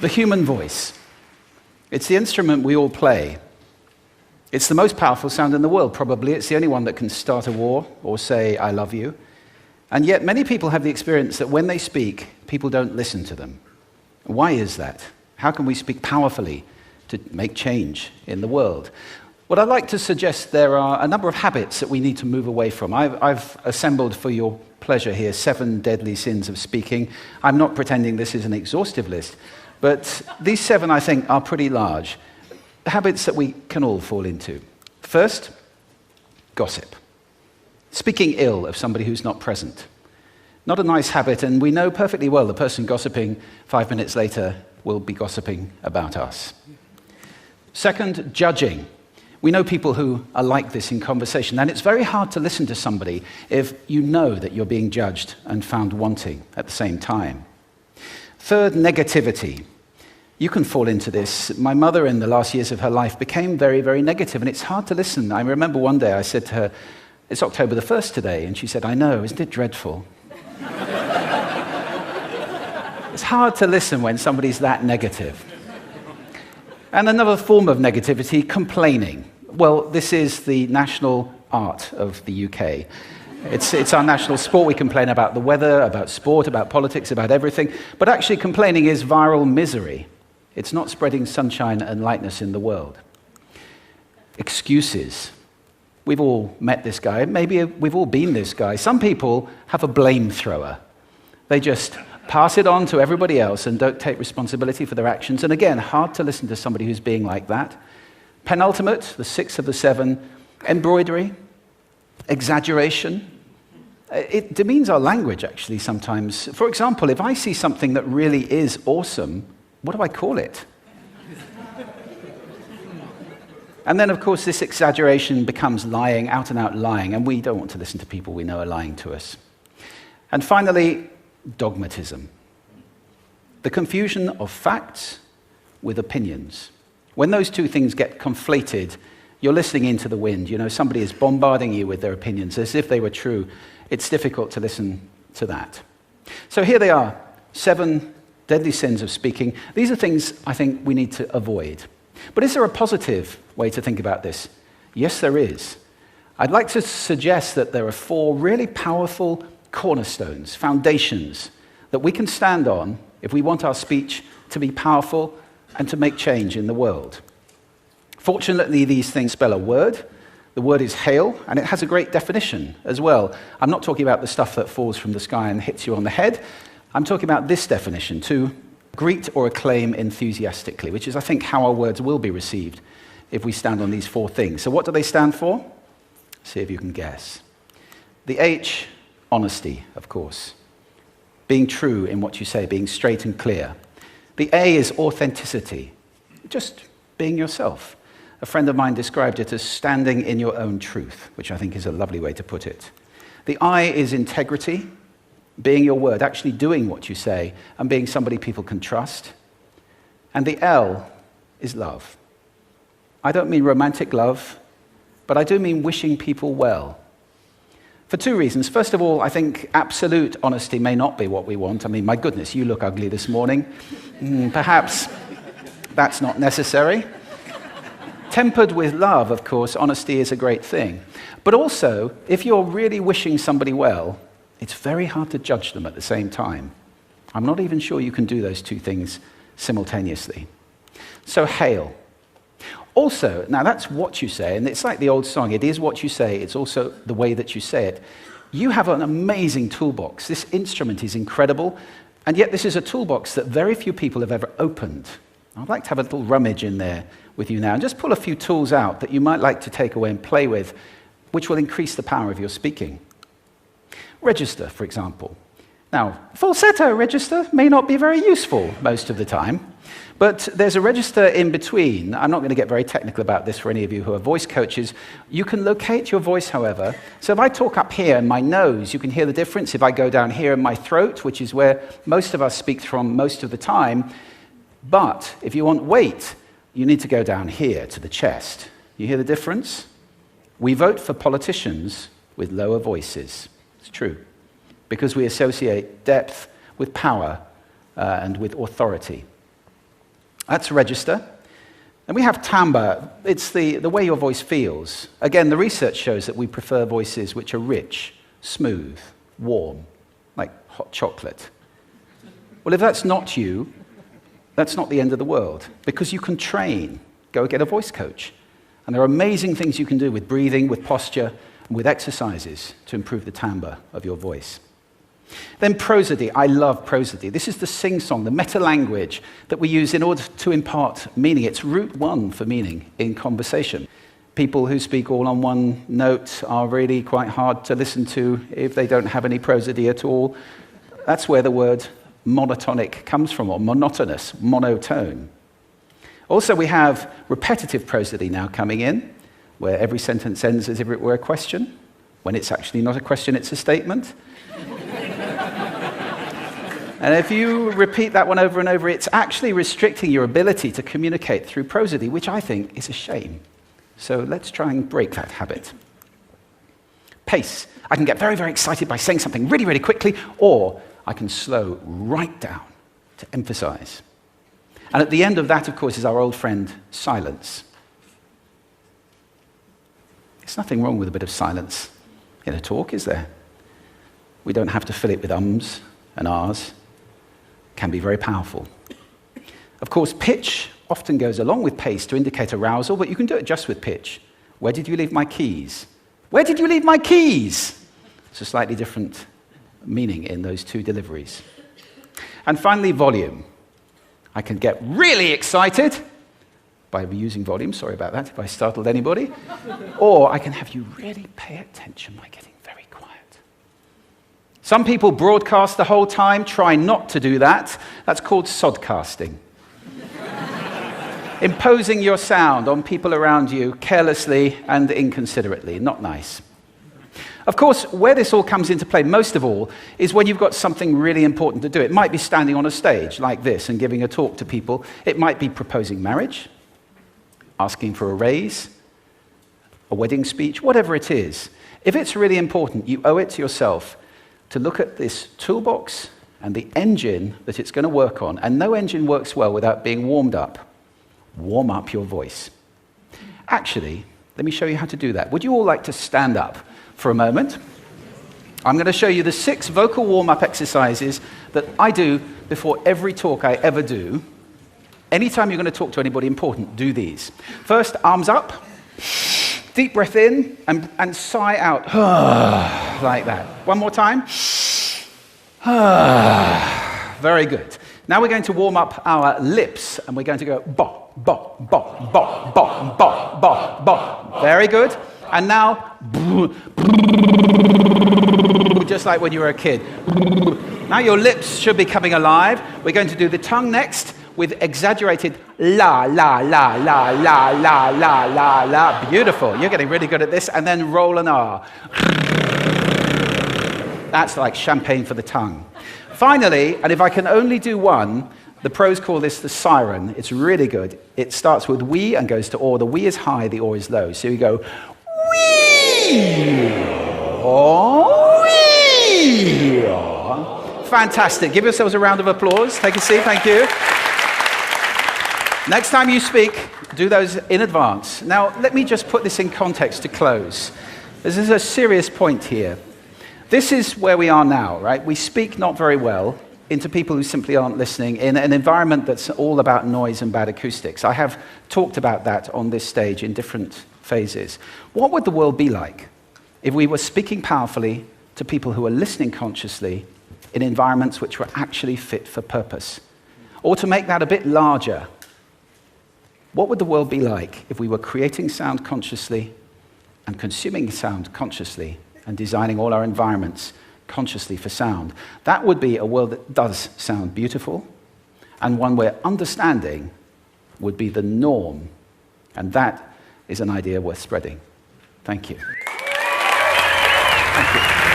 The human voice. It's the instrument we all play. It's the most powerful sound in the world, probably. It's the only one that can start a war or say, I love you. And yet many people have the experience that when they speak, people don't listen to them. Why is that? How can we speak powerfully to make change in the world? Well, I'd like to suggest there are a number of habits that we need to move away from. I've assembled for your pleasure here 7 deadly sins of speaking. I'm not pretending this is an exhaustive list, but these 7, I think, are pretty large. Habits that we can all fall into. First, gossip. Speaking ill of somebody who's not present. Not a nice habit, and we know perfectly well the person gossiping 5 minutes later will be gossiping about us. Second, judging. We know people who are like this in conversation, and it's very hard to listen to somebody if you know that you're being judged and found wanting at the same time. Third, negativity. You can fall into this. My mother, in the last years of her life, became very, very negative, and it's hard to listen. I remember one day I said to her, it's October the 1st today, and she said, I know, isn't it dreadful? It's hard to listen when somebody's that negative. And another form of negativity, complaining. Well, this is the national art of the UK. It's our national sport. We complain about the weather, about sport, about politics, about everything. But actually, complaining is viral misery. It's not spreading sunshine and lightness in the world. Excuses. We've all met this guy. Maybe we've all been this guy. Some people have a blame thrower. They just pass it on to everybody else and don't take responsibility for their actions. And again, hard to listen to somebody who's being like that. Penultimate, the 6th of the 7, embroidery, exaggeration. It demeans our language, actually, sometimes. For example, if I see something that really is awesome, what do I call it? And then, of course, this exaggeration becomes lying, out and out lying, and we don't want to listen to people we know are lying to us. And finally, dogmatism. The confusion of facts with opinions. When those two things get conflated, you're listening into the wind. You know, somebody is bombarding you with their opinions as if they were true. It's difficult to listen to that. So here they are, 7 deadly sins of speaking. These are things I think we need to avoid. But is there a positive way to think about this? Yes, there is. I'd like to suggest that there are 4 really powerful cornerstones, foundations, that we can stand on if we want our speech to be powerful and to make change in the world. Fortunately, these things spell a word. The word is hail, and it has a great definition as well. I'm not talking about the stuff that falls from the sky and hits you on the head. I'm talking about this definition, to greet or acclaim enthusiastically, which is, I think, how our words will be received if we stand on these 4 things. So what do they stand for? See if you can guess. The H, honesty, of course. Being true in what you say, being straight and clear. The A is authenticity, just being yourself. A friend of mine described it as standing in your own truth, which I think is a lovely way to put it. The I is integrity, being your word, actually doing what you say, and being somebody people can trust. And the L is love. I don't mean romantic love, but I do mean wishing people well. For 2 reasons. First of all, I think absolute honesty may not be what we want. I mean, my goodness, you look ugly this morning. Perhaps that's not necessary. Tempered with love, of course, honesty is a great thing. But also, if you're really wishing somebody well, it's very hard to judge them at the same time. I'm not even sure you can do those 2 things simultaneously. So hail. Also, now that's what you say, and it's like the old song, it is what you say, it's also the way that you say it. You have an amazing toolbox. This instrument is incredible, and yet this is a toolbox that very few people have ever opened. I'd like to have a little rummage in there with you now, and just pull a few tools out that you might like to take away and play with, which will increase the power of your speaking. Register, for example. Now, falsetto register may not be very useful most of the time, but there's a register in between. I'm not going to get very technical about this for any of you who are voice coaches. You can locate your voice, however. So if I talk up here in my nose, you can hear the difference. If I go down here in my throat, which is where most of us speak from most of the time, but if you want weight, you need to go down here to the chest. You hear the difference? We vote for politicians with lower voices. It's true, because we associate depth with power and with authority. That's register. And we have timbre. It's the way your voice feels. Again, the research shows that we prefer voices which are rich, smooth, warm, like hot chocolate. Well, if that's not you, that's not the end of the world, because you can train. Go get a voice coach. And there are amazing things you can do with breathing, with posture, and with exercises to improve the timbre of your voice. Then prosody. I love prosody. This is the sing-song, the meta-language that we use in order to impart meaning. It's route one for meaning in conversation. People who speak all on one note are really quite hard to listen to if they don't have any prosody at all. That's where the word monotonic comes from, or monotonous, monotone. Also, we have repetitive prosody now coming in, where every sentence ends as if it were a question, when it's actually not a question, it's a statement. And if you repeat that one over and over, it's actually restricting your ability to communicate through prosody, which I think is a shame. So let's try and break that habit. Pace. I can get very, very excited by saying something really, really quickly, or I can slow right down to emphasize. And at the end of that, of course, is our old friend, silence. There's nothing wrong with a bit of silence in a talk, is there? We don't have to fill it with ums and ahs. It can be very powerful. Of course, pitch often goes along with pace to indicate arousal, but you can do it just with pitch. Where did you leave my keys? Where did you leave my keys? It's a slightly different meaning in those two deliveries. And finally, volume. I can get really excited by using volume, sorry about that if I startled anybody, or I can have you really pay attention by getting very quiet. Some people broadcast the whole time. Try not to do that. That's called sodcasting. Imposing your sound on people around you carelessly and inconsiderately. Not nice. Of course, where this all comes into play most of all is when you've got something really important to do. It might be standing on a stage like this and giving a talk to people. It might be proposing marriage, asking for a raise, a wedding speech, whatever it is. If it's really important, you owe it to yourself to look at this toolbox and the engine that it's going to work on. And no engine works well without being warmed up. Warm up your voice. Actually, let me show you how to do that. Would you all like to stand up for a moment? I'm going to show you the 6 vocal warm-up exercises that I do before every talk I ever do. Anytime you're going to talk to anybody important, do these. First, arms up, deep breath in, and sigh out, like that. One more time. Very good. Now we're going to warm up our lips, and we're going to go bop, bop, bop, bop, bop, bop, bop, bop. Very good. And now, just like when you were a kid. Now your lips should be coming alive. We're going to do the tongue next with exaggerated la, la, la, la, la, la, la, la, la. Beautiful. You're getting really good at this. And then roll an R. That's like champagne for the tongue. Finally, and if I can only do one, the pros call this the siren. It's really good. It starts with we and goes to or. The we is high, the or is low. So you go wee, or wee. Fantastic. Give yourselves a round of applause. Take a seat. Thank you. Next time you speak, do those in advance. Now, let me just put this in context to close. This is a serious point here. This is where we are now, right? We speak not very well into people who simply aren't listening in an environment that's all about noise and bad acoustics. I have talked about that on this stage in different phases. What would the world be like if we were speaking powerfully to people who are listening consciously in environments which were actually fit for purpose? Or to make that a bit larger, what would the world be like if we were creating sound consciously and consuming sound consciously and designing all our environments consciously for sound? That would be a world that does sound beautiful, and one where understanding would be the norm. And that is an idea worth spreading. Thank you. Thank you.